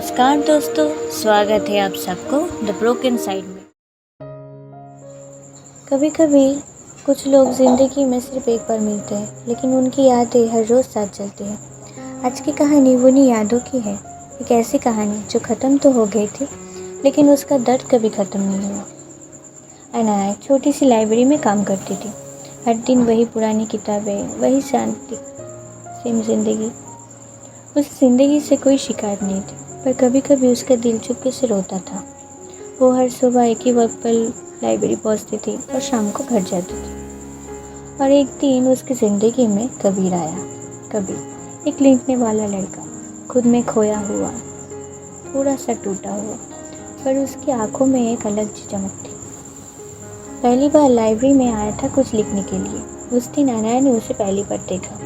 नमस्कार दोस्तों, स्वागत है आप सबको द ब्रोकन साइड में। कभी कभी कुछ लोग ज़िंदगी में सिर्फ एक बार मिलते हैं, लेकिन उनकी यादें हर रोज़ साथ चलती हैं। आज की कहानी उन्हीं यादों की है। एक ऐसी कहानी जो ख़त्म तो हो गई थी, लेकिन उसका दर्द कभी ख़त्म नहीं हुआ। अनाया एक छोटी सी लाइब्रेरी में काम करती थी। हर दिन वही पुरानी किताबें, वही शांति सेम ज़िंदगी। उस ज़िंदगी से कोई शिकायत नहीं थी, पर कभी कभी उसका दिल चुपके से रोता था। वो हर सुबह एक ही वक्त पर लाइब्रेरी पहुंचती थी और शाम को घर जाती थी। और एक दिन उसकी ज़िंदगी में कबीर आया। कबीर एक लिखने वाला लड़का, खुद में खोया हुआ, थोड़ा सा टूटा हुआ, पर उसकी आंखों में एक अलग सी चमक थी। पहली बार लाइब्रेरी में आया था कुछ लिखने के लिए। उस दिन अनाया ने उसे पहली बार देखा।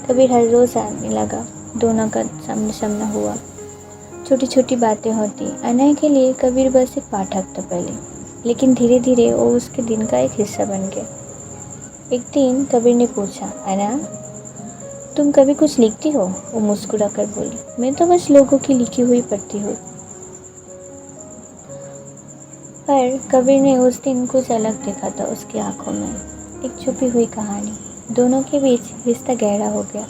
कबीर हर रोज़ आने लगा, दोनों का सामने सामना हुआ। छोटी छोटी बातें होती। अनाया के लिए कबीर बस एक पाठक था पहले, लेकिन धीरे धीरे वो उसके दिन का एक हिस्सा बन गया। एक दिन कबीर ने पूछा, अनाया तुम कभी कुछ लिखती हो? वो मुस्कुरा कर बोली, मैं तो बस लोगों की लिखी हुई पढ़ती हूँ। पर कबीर ने उस दिन कुछ अलग देखा था उसकी आंखों में, एक छुपी हुई कहानी। दोनों के बीच रिश्ता गहरा हो गया।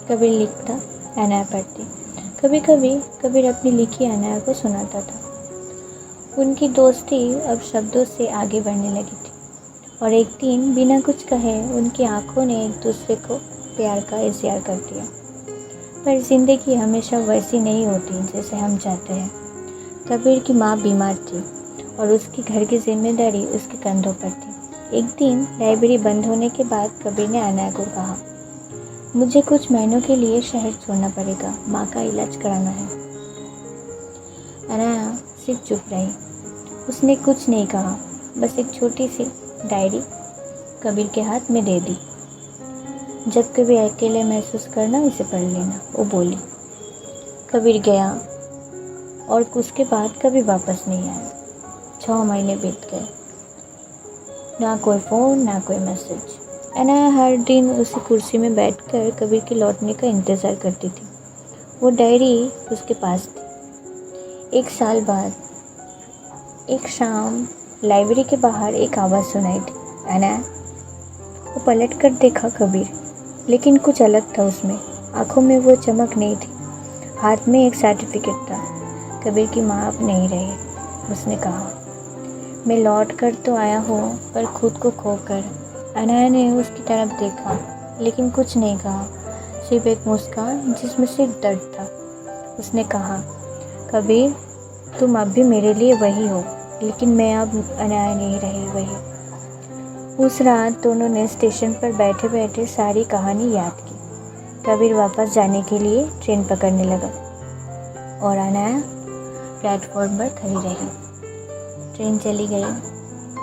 कबीर लिखता, अनाया पढ़ती। कभी कभी कबीर अपनी लिखी अनाया को सुनाता था। उनकी दोस्ती अब शब्दों से आगे बढ़ने लगी थी। और एक दिन बिना कुछ कहे उनकी आंखों ने एक दूसरे को प्यार का इज़हार कर दिया। पर ज़िंदगी हमेशा वैसी नहीं होती जैसे हम चाहते हैं। कबीर की माँ बीमार थी और उसकी घर की जिम्मेदारी उसके कंधों पर थी। एक दिन लाइब्रेरी बंद होने के बाद कबीर ने अनाया को कहा, मुझे कुछ महीनों के लिए शहर छोड़ना पड़ेगा, माँ का इलाज कराना है। अनाया सिर्फ चुप रही। उसने कुछ नहीं कहा, बस एक छोटी सी डायरी कबीर के हाथ में दे दी। जब कभी अकेले महसूस करना इसे पढ़ लेना, वो बोली। कबीर गया और उसके बाद कभी वापस नहीं आया। 6 महीने बीत गए, ना कोई फ़ोन ना कोई मैसेज। अनाया हर दिन उसी कुर्सी में बैठकर कबीर के लौटने का इंतज़ार करती थी। वो डायरी उसके पास थी। 1 साल बाद एक शाम लाइब्रेरी के बाहर एक आवाज़ सुनाई दी, अनाया। वो पलट कर देखा कबीर, लेकिन कुछ अलग था उसमें। आंखों में वो चमक नहीं थी, हाथ में एक सर्टिफिकेट था। कबीर की माँ अब नहीं रही। उसने कहा, मैं लौट कर तो आया हूँ, पर खुद को खोकर। अनाया ने उसकी तरफ देखा, लेकिन कुछ नहीं कहा, सिर्फ एक मुस्कान जिसमें सिर्फ दर्द था। उसने कहा, कबीर तुम अब भी मेरे लिए वही हो, लेकिन मैं अब अनाया नहीं रही वही। उस रात दोनों ने स्टेशन पर बैठे बैठे सारी कहानी याद की। कबीर वापस जाने के लिए ट्रेन पकड़ने लगा और अनाया प्लेटफॉर्म पर खड़ी रही। ट्रेन चली गई।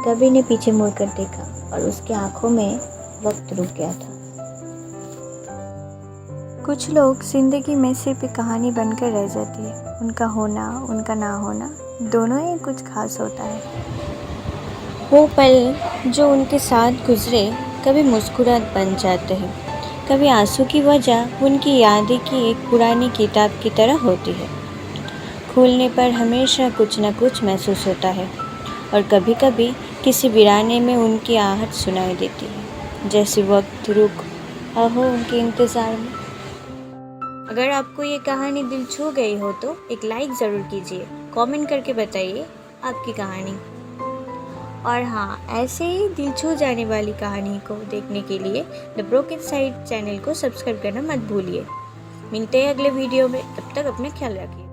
कबीर ने पीछे मुड़कर देखा और उसकी आंखों में वक्त रुक गया था। कुछ लोग जिंदगी में सिर्फ एक कहानी बनकर रह जाती है। उनका होना, उनका ना होना, दोनों ही कुछ खास होता है। वो पल जो उनके साथ गुजरे कभी मुस्कुराहट बन जाते हैं, कभी आंसू की वजह उनकी यादें की एक पुरानी किताब की तरह होती है। खोलने पर हमेशा कुछ न कुछ महसूस होता है और कभी कभी किसी वीराने में उनकी आहट सुनाई देती है, जैसे वक्त रुक हो उनके इंतज़ार में। अगर आपको ये कहानी दिल छू गई हो तो एक लाइक ज़रूर कीजिए, कमेंट करके बताइए आपकी कहानी। और हाँ, ऐसे ही दिल छू जाने वाली कहानी को देखने के लिए द ब्रोकन साइड चैनल को सब्सक्राइब करना मत भूलिए। मिलते हैं अगले वीडियो में, तब तक अपना ख्याल रखिए।